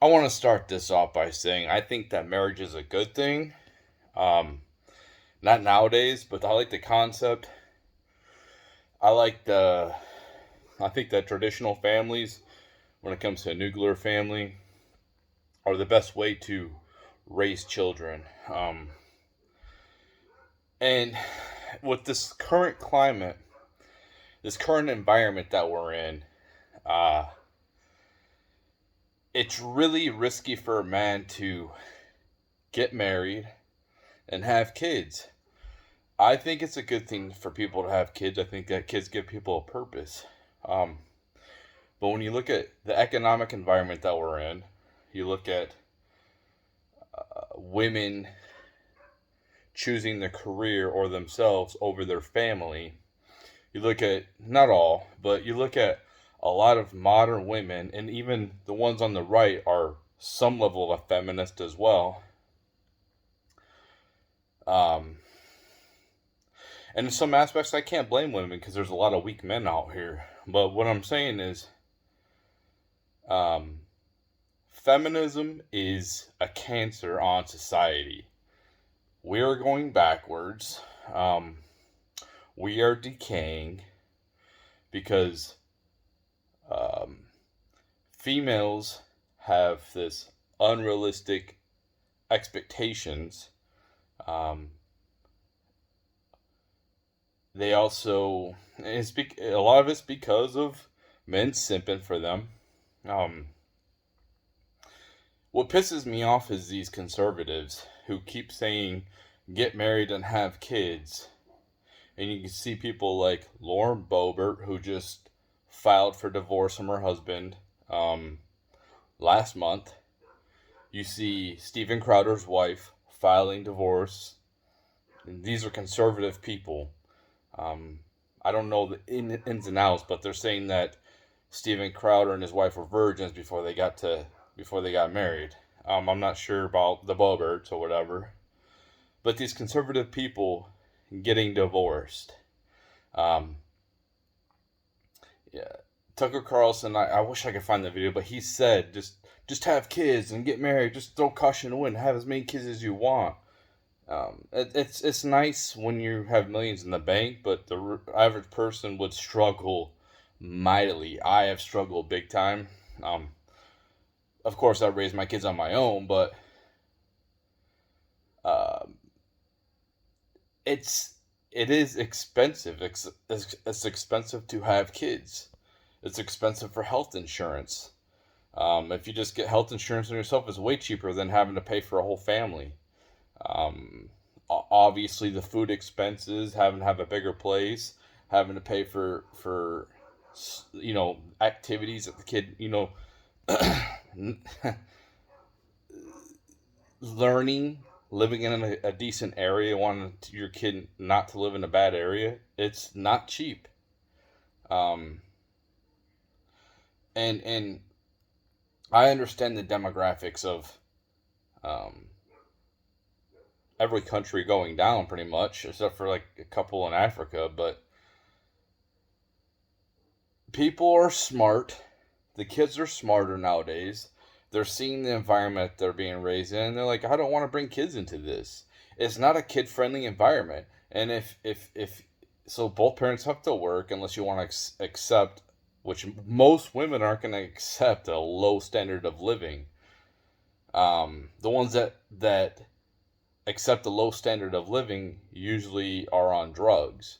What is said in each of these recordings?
I want to start this off by saying I think that marriage is a good thing. Um, Not nowadays, but I like the concept. I like the. I think that traditional families, when it comes to a nuclear family, are the best way to raise children. And with this current climate, this current environment that we're in, uh, it's really risky for a man to get married and have kids. I think it's a good thing for people to have kids. I think that kids give people a purpose. Um, but when you look at the economic environment that we're in, you look at women choosing their career or themselves over their family. You look at, not all, but you look at a lot of modern women, and even the ones on the right are some level of a feminist as well. Um, and in some aspects, I can't blame women because there's a lot of weak men out here. But what I'm saying is, um, feminism is a cancer on society. We are going backwards. Um, we are decaying because um, females have this unrealistic expectations. Um, they also, a lot of it's because of men simping for them. Um, what pisses me off is these conservatives who keep saying get married and have kids. And you can see people like Lauren Boebert, who just filed for divorce from her husband um, last month. You see Steven Crowder's wife filing divorce. And these are conservative people. Um, I don't know the ins and outs, but they're saying that Steven Crowder and his wife were virgins before they got married. I'm not sure about the Boberts or whatever, but these conservative people getting divorced. Um, yeah, Tucker Carlson. I wish I could find the video, but he said just have kids and get married. Just throw caution to the wind. Have as many kids as you want. It's nice when you have millions in the bank, but the average person would struggle mightily. I have struggled big time. Um, of course, I raised my kids on my own, but um, it's it is expensive. It's expensive to have kids. It's expensive for health insurance. If you just get health insurance on yourself, it's way cheaper than having to pay for a whole family. Um, Obviously, the food expenses, having to have a bigger place, having to pay for activities that the kid learning, living in a decent area, wanting your kid not to live in a bad area. It's not cheap. Um, and I understand the demographics of um, every country going down pretty much, except for like a couple in Africa. But people are smart. The kids are smarter nowadays. They're seeing the environment they're being raised in, and they're like, I don't want to bring kids into this. It's not a kid friendly environment. And if so, both parents have to work unless you want to accept, which most women aren't going to accept a low standard of living. The ones that accept a low standard of living usually are on drugs.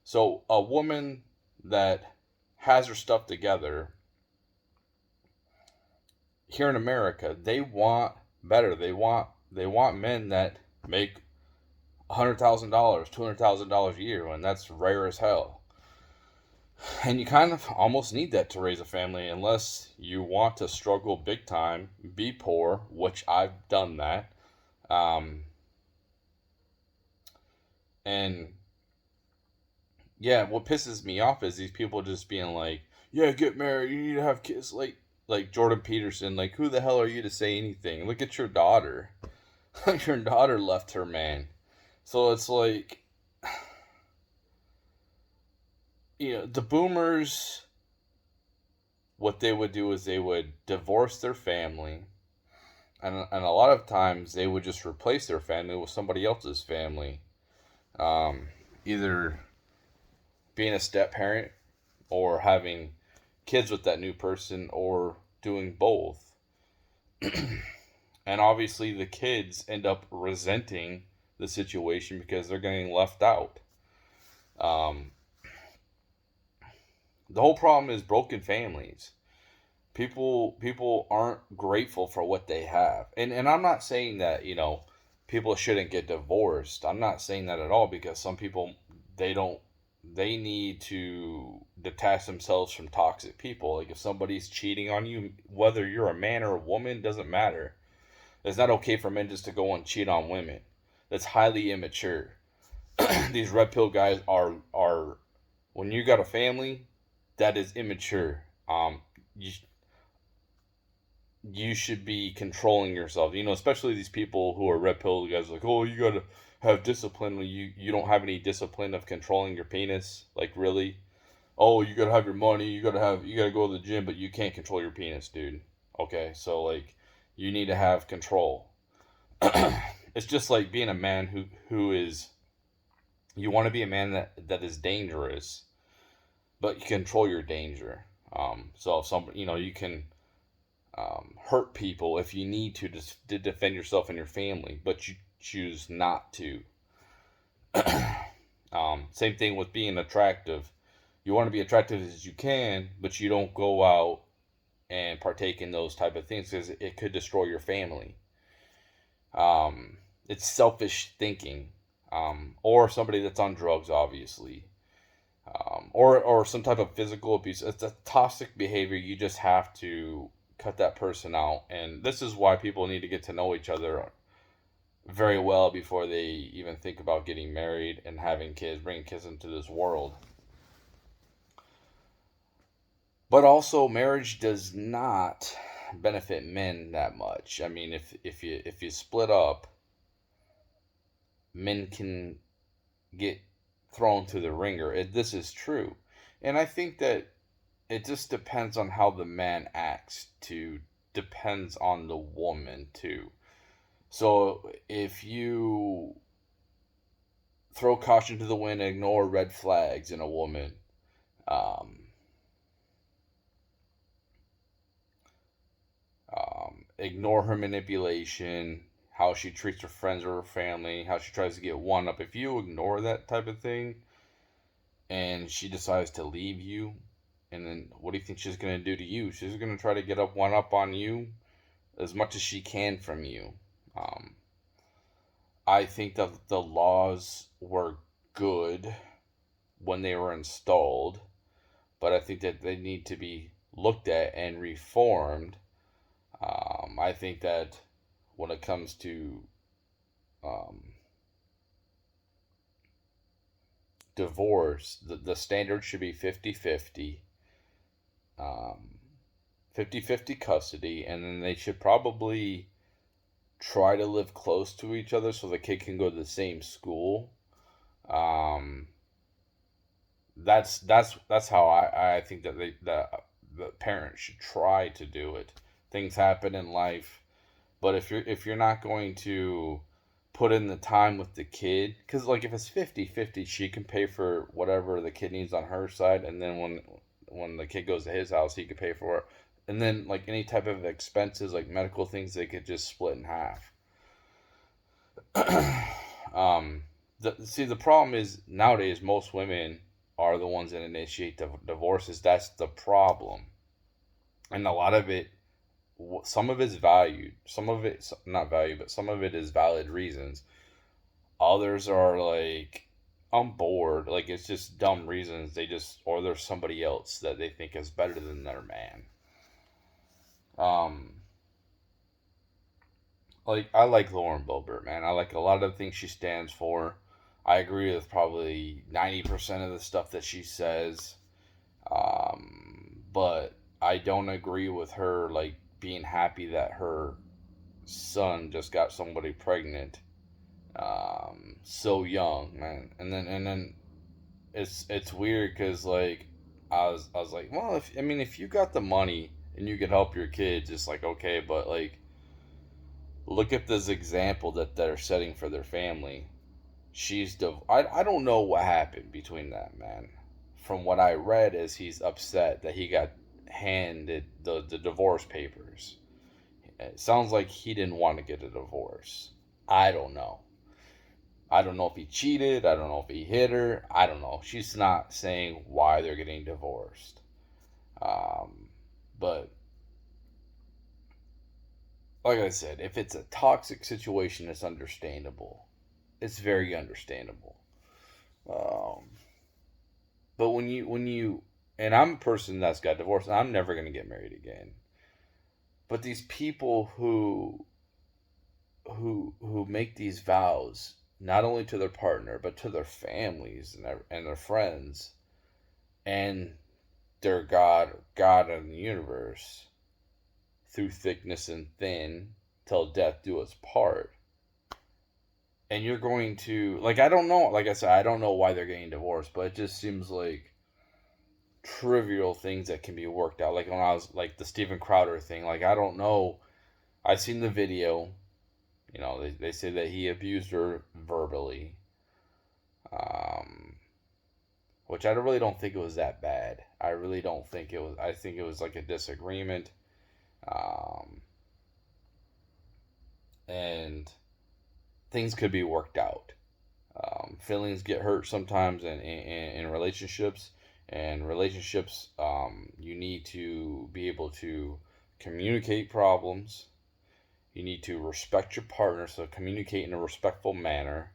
So a woman that has her stuff together here in America, they want better. They want men that make $100,000, $200,000 a year, and that's rare as hell. And you kind of almost need that to raise a family, unless you want to struggle big time, be poor, which I've done that. Um, and yeah, what pisses me off is these people just being like, "Yeah, get married. You need to have kids." Like Jordan Peterson. Like, who the hell are you to say anything? Look at your daughter. Your daughter left her man. So it's like, the boomers. What they would do is they would divorce their family. and a lot of times they would just replace their family with somebody else's family, um, either being a step parent or having kids with that new person or doing both. And obviously the kids end up resenting the situation because they're getting left out. Um, the whole problem is broken families. People aren't grateful for what they have. And I'm not saying that, people shouldn't get divorced. I'm not saying that at all, because some people, they don't they need to detach themselves from toxic people. Like if somebody's cheating on you, whether you're a man or a woman, doesn't matter. It's not okay for men just to go and cheat on women. That's highly immature. These red pill guys are when you got a family, that is immature. You you should be controlling yourself. Especially these people who are red pill guys, like, oh, you gotta have discipline when you don't have any discipline of controlling your penis. Like, really? Oh, you gotta have your money. You gotta go to the gym, but you can't control your penis, dude. Okay, so like, you need to have control. It's just like being a man who is, you want to be a man that is dangerous, but you control your danger. So if somebody, you can hurt people if you need to defend yourself and your family, but you choose not to. Same thing with being attractive. You want to be attractive as you can, but you don't go out and partake in those type of things because it could destroy your family. It's selfish thinking, or somebody that's on drugs, obviously, or some type of physical abuse. It's a toxic behavior. You just have to cut that person out, and this is why people need to get to know each other very well before they even think about getting married and having kids, bringing kids into this world. But also, marriage does not benefit men that much. I mean, if you split up, men can get thrown to the ringer. This is true. And I think that it just depends on how the man acts, too. Depends on the woman, too. So if you throw caution to the wind and ignore red flags in a woman, um, ignore her manipulation, how she treats her friends or her family, how she tries to get one up. If you ignore that type of thing and she decides to leave you, and then what do you think she's going to do to you? She's going to try to get up one up on you as much as she can from you. Um, I think that the laws were good when they were installed, but I think that they need to be looked at and reformed. I think that when it comes to um, divorce, the standard should be 50-50, um, 50-50 custody, and then they should probably try to live close to each other so the kid can go to the same school. Um, that's how I think that the parents should try to do it. Things happen in life, but if you're not going to put in the time with the kid, because like if it's 50-50, she can pay for whatever the kid needs on her side, and then when the kid goes to his house, he could pay for it, and then like any type of expenses like medical things, they could just split in half. um, the problem is nowadays most women are the ones that initiate the divorces. That's the problem, and a lot of it, some of it's valued, some of it not valued, but some of it is valid reasons. Others are like, I'm bored, like it's just dumb reasons. They just, or there's somebody else that they think is better than their man. Um, like I like Lauren Boebert, man. I like a lot of the things she stands for. I agree with probably 90% of the stuff that she says. But I don't agree with her like being happy that her son just got somebody pregnant so young, man. And then it's weird because like I was like, well, if you got the money and you could help your kids, it's like okay, but like Look at this example that they're setting for their family. I don't know what happened between that man. From what I read is he's upset that he got handed the divorce papers. It sounds like he didn't want to get a divorce. I don't know. I don't know if he cheated. I don't know if he hit her. I don't know. She's not saying why they're getting divorced. But like I said, if it's a toxic situation, it's understandable. It's very understandable. Um, but when you and I'm a person that's got divorced, and I'm never gonna get married again. But these people who make these vows not only to their partner but to their families and their friends and their God in the universe, through thickness and thin, till death do us part. And you're going to, like, I don't know, like I said, I don't know why they're getting divorced, but it just seems like trivial things that can be worked out. Like when I was like the Steven Crowder thing, like I don't know. I seen the video. They say that he abused her verbally, um, which I really don't think it was that bad. I really don't think it was. I think it was like a disagreement, um, and things could be worked out. Feelings get hurt sometimes in relationships, and relationships, you need to be able to communicate problems. You need to respect your partner, so communicate in a respectful manner,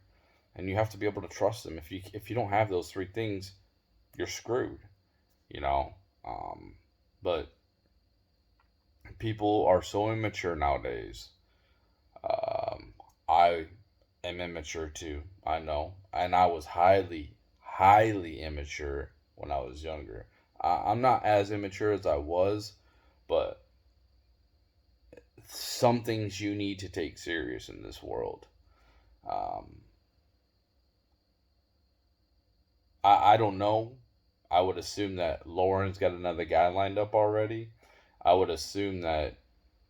and you have to be able to trust them. If you don't have those three things, you're screwed. You know, um, but people are so immature nowadays. Um, I am immature too. I know, and I was highly immature when I was younger. I'm not as immature as I was, but some things you need to take serious in this world. Um, I don't know. I would assume that Lauren's got another guy lined up already. I would assume that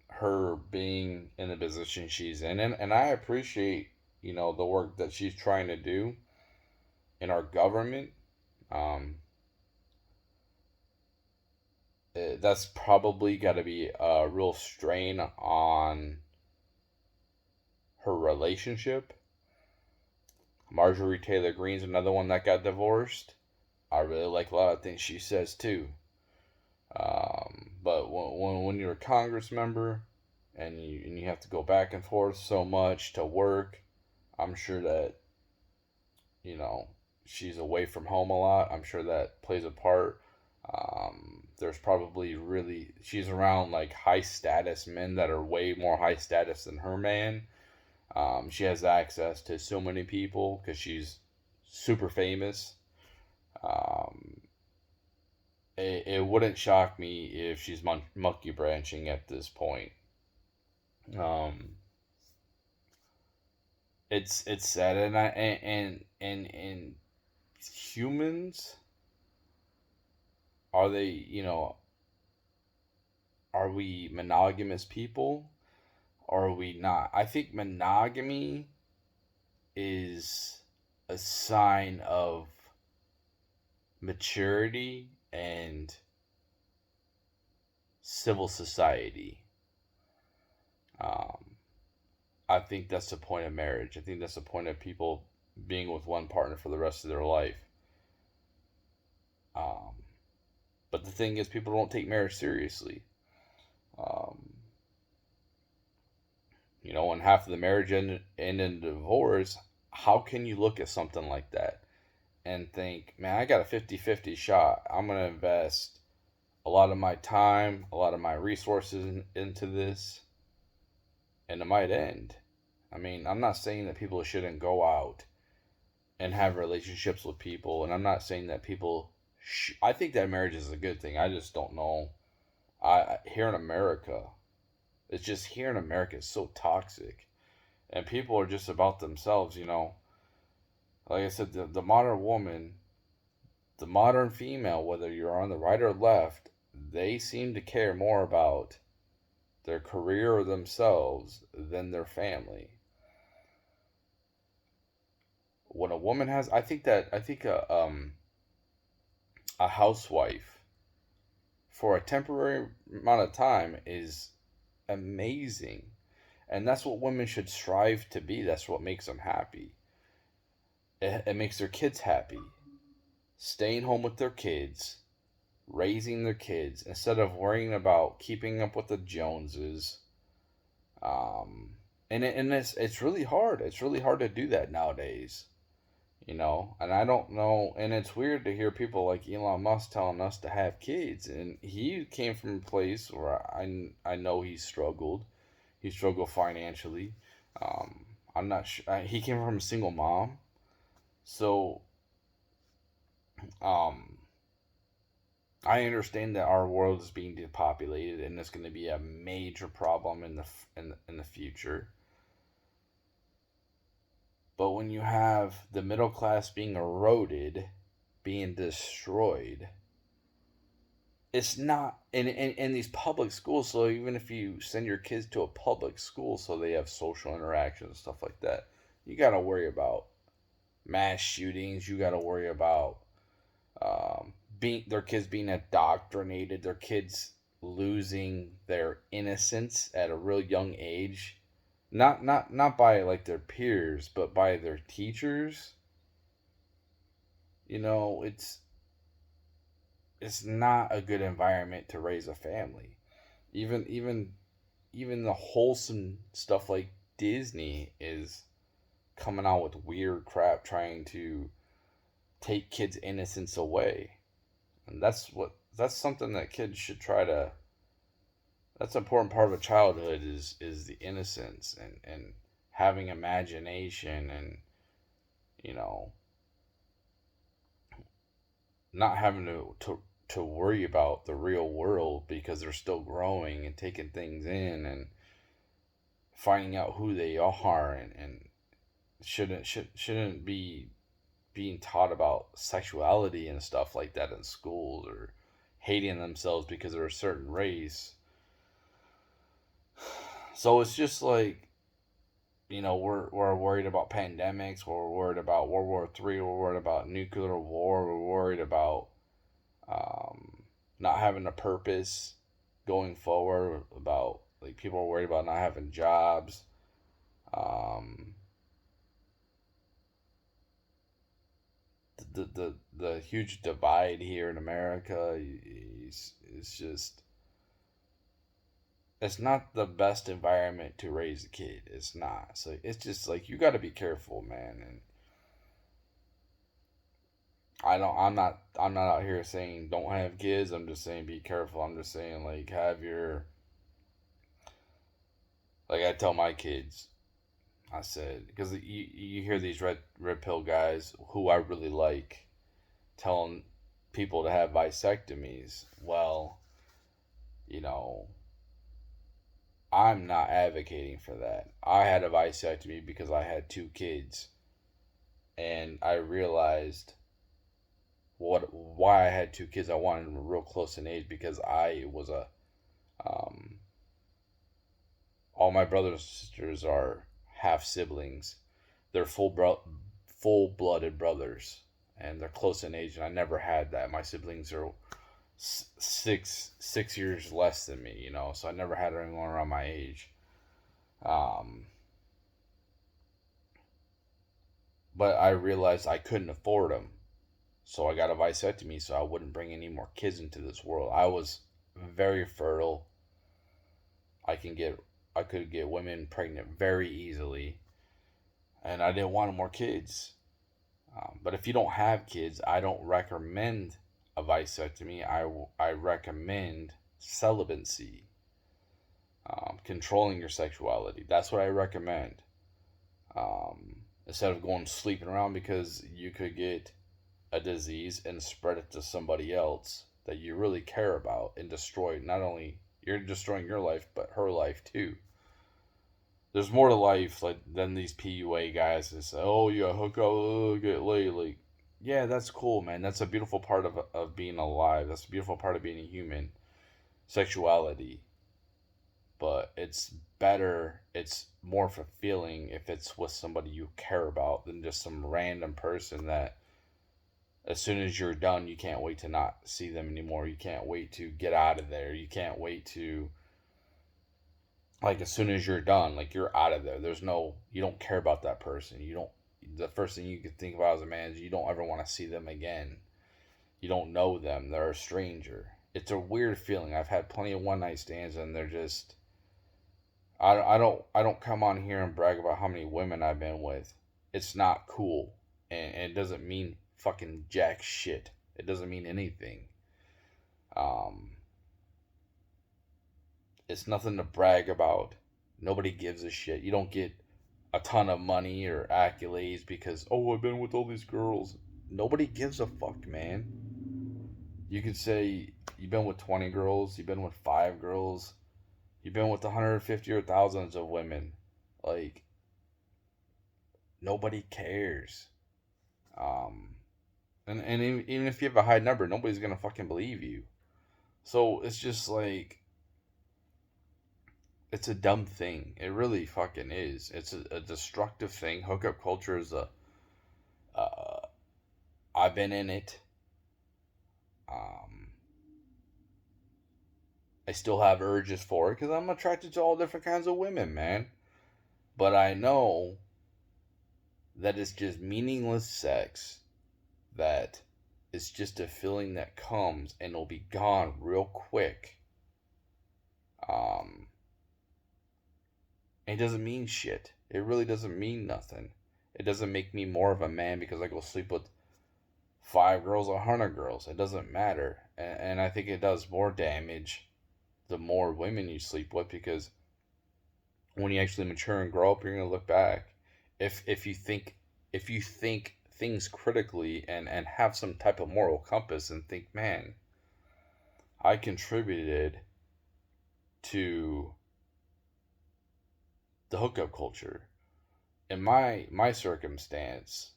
her being in the position she's in, and I appreciate, the work that she's trying to do in our government. Um, that's probably got to be a real strain on her relationship. Marjorie Taylor Greene's another one that got divorced. I really like a lot of things she says too. But when you're a Congress member and you have to go back and forth so much to work, I'm sure that you know she's away from home a lot. I'm sure that plays a part. There's probably really she's around like high status men that are way more high status than her man. She has access to so many people because she's super famous. Um, it wouldn't shock me if she's monkey branching at this point. Um, it's sad, and humans, are they, are we monogamous people or are we not? I think monogamy is a sign of maturity and civil society. Um, I think that's the point of marriage. I think that's the point of people being with one partner for the rest of their life. Um, but the thing is, people don't take marriage seriously. Um, when half of the marriage end in divorce, how can you look at something like that and think, man, I got a 50-50 shot. I'm going to invest a lot of my time, a lot of my resources into this, and it might end. I mean, I'm not saying that people shouldn't go out and have relationships with people, and I'm not saying that people. I think that marriage is a good thing. I just don't know. Here in America, it's just here in America, it's so toxic, and people are just about themselves. Like I said, the modern woman, the modern female, whether you're on the right or left, they seem to care more about their career or themselves than their family. When a woman has, I think a housewife for a temporary amount of time is amazing. And that's what women should strive to be. That's what makes them happy. It makes their kids happy. Staying home with their kids, raising their kids, instead of worrying about keeping up with the Joneses. Um, and it's really hard. It's really hard to do that nowadays. And I don't know, and it's weird to hear people like Elon Musk telling us to have kids, and he came from a place where I know he struggled financially. um, I'm not sure, he came from a single mom, so um, I understand that our world is being depopulated, and it's going to be a major problem in the future. But when you have the middle class being eroded, being destroyed, it's not in these public schools. So even if you send your kids to a public school so they have social interactions and stuff like that, you got to worry about mass shootings. You got to worry about being their kids being indoctrinated, their kids losing their innocence at a real young age, not by like their peers, but by their teachers. It's not a good environment to raise a family. Even the wholesome stuff like Disney is coming out with weird crap trying to take kids' innocence away. And that's something that kids should try to, that's an important part of a childhood is the innocence and having imagination and you know not having to worry about the real world because they're still growing and taking things in and finding out who they are and shouldn't be being taught about sexuality and stuff like that in schools or hating themselves because they're a certain race. So it's just like, we're worried about pandemics, we're worried about World War III, we're worried about nuclear war, we're worried about um, not having a purpose going forward, about like people are worried about not having jobs. Um, the huge divide here in America is just, it's not the best environment to raise a kid. It's not. So it's just like you got to be careful, man. And I'm not out here saying don't have kids. I'm just saying be careful. I'm just saying like have your, like I tell my kids, I said, because you hear these red pill guys who I really like telling people to have vasectomies. Well, you know, I'm not advocating for that. I had a vasectomy because I had two kids, and I realized why I had two kids. I wanted them real close in age because I was a um, all my brothers and sisters are half siblings. They're full blooded brothers, and they're close in age. And I never had that. My siblings are six years less than me, so I never had anyone around my age. Um, but I realized I couldn't afford them, so I got a vasectomy so I wouldn't bring any more kids into this world. I was very fertile. I can get I could get women pregnant very easily, and I didn't want more kids. But if you don't have kids, I don't recommend a vasectomy. I recommend celibacy, controlling your sexuality. That's what I recommend. Instead of going sleeping around because you could get a disease and spread it to somebody else that you really care about and destroy, not only you're destroying your life but her life too. There's more to life like than these PUA guys that say, "Oh yeah, hook up, get laid." Like, yeah, that's cool, man. That's a beautiful part of being alive. That's a beautiful part of being a human. Sexuality. but it's better, it's more fulfilling if it's with somebody you care about than just some random person that as soon as you're done, you can't wait to not see them anymore. You can't wait to get out of there. You can't wait to, like, as soon as you're done, like, you're out of there. There's no, you don't care about that person. You don't, the first thing you can think about as a man is you don't ever want to see them again. You don't know them. They're a stranger. It's a weird feeling. I've had plenty of one night stands, and they're just, I don't come on here and brag about how many women I've been with. It's not cool, and it doesn't mean fucking jack shit. It doesn't mean anything. Um, it's nothing to brag about. Nobody gives a shit. You don't get a ton of money or accolades because, oh, I've been with all these girls. Nobody gives a fuck, man. You could say you've been with 20 girls, you've been with 5 girls, you've been with 150 or thousands of women. Like, nobody cares. Um, and even if you have a high number, nobody's gonna fucking believe you. So it's just like, it's a dumb thing. It really fucking is. It's a destructive thing. Hookup culture is a. Uh, I've been in it. Um, I still have urges for it because I'm attracted to all different kinds of women, man. But I know that it's just meaningless sex. That it's just a feeling that comes and it'll be gone real quick. Um, it doesn't mean shit. It really doesn't mean nothing. It doesn't make me more of a man because I go sleep with 5 girls or 100 girls. It doesn't matter. And I think it does more damage the more women you sleep with because when you actually mature and grow up, you're gonna look back. If you think things critically and have some type of moral compass and think, man, I contributed to the hookup culture. In my circumstance,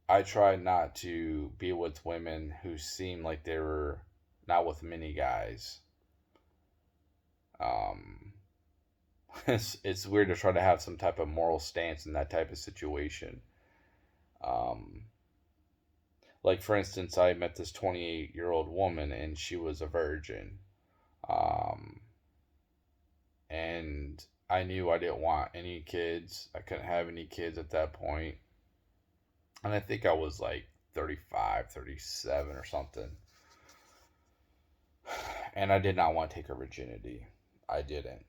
I tried not to be with women who seemed like they were not with many guys. Um, it's weird to try to have some type of moral stance in that type of situation. Um, like for instance, I met this 28-year-old woman and she was a virgin. Um, and I knew I didn't want any kids. I couldn't have any kids at that point. And I think I was like 35, 37 or something. And I did not want to take her virginity. I didn't.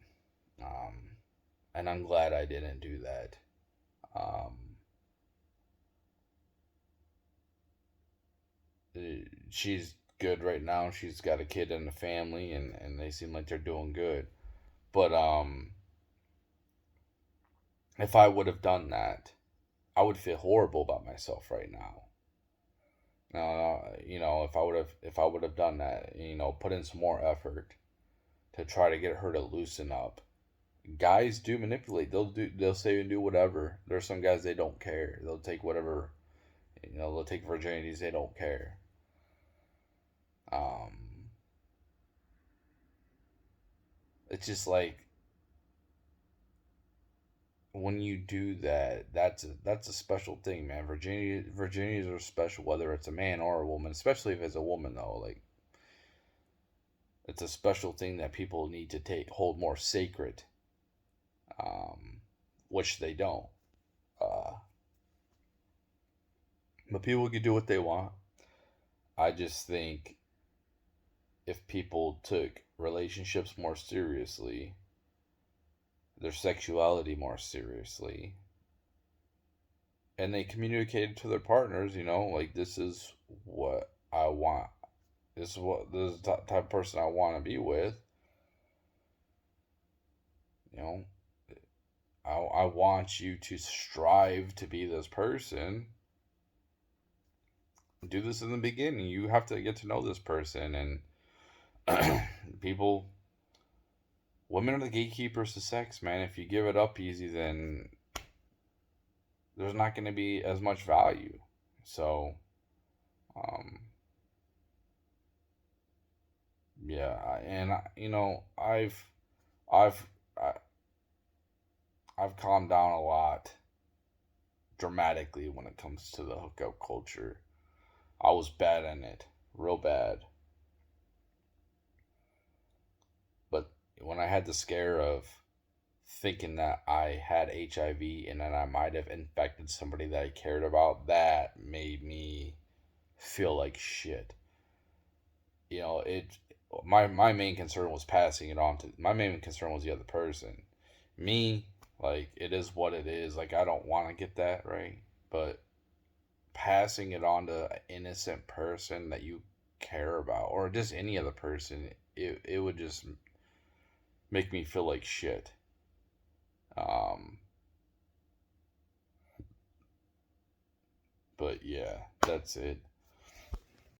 Um, and I'm glad I didn't do that. Um, she's good right now. She's got a kid and a family, and they seem like they're doing good. But if I would have done that, I would feel horrible about myself right now. If I would have done that, put in some more effort to try to get her to loosen up. Guys do manipulate. They'll say and do whatever. There's some guys they don't care. They'll take whatever, they'll take virginities. They don't care. Um, it's just like when you do that, that's a special thing, man. Virginities are special, whether it's a man or a woman. Especially if it's a woman, though. Like, it's a special thing that people need to hold more sacred, um, which they don't. Uh, but people can do what they want. I just think if people took relationships more seriously, their sexuality more seriously, and they communicated to their partners, like, this is what I want. This is the type of person I want to be with. You know, I want you to strive to be this person. Do this in the beginning. You have to get to know this person, and people, women are the gatekeepers to sex, man. If you give it up easy, then there's not going to be as much value. So, um, yeah, and I've I've I, I've calmed down a lot dramatically when it comes to the hookup culture. I was bad in it, real bad. But when I had the scare of thinking that I had HIV and that I might have infected somebody that I cared about, that made me feel like shit. You know, it my main concern was passing it on to my main concern was the other person. Me, like it is what it is. Like I don't want to get that, right? But passing it on to an innocent person that you care about or just any other person, it would just make me feel like shit. Um but yeah, that's it.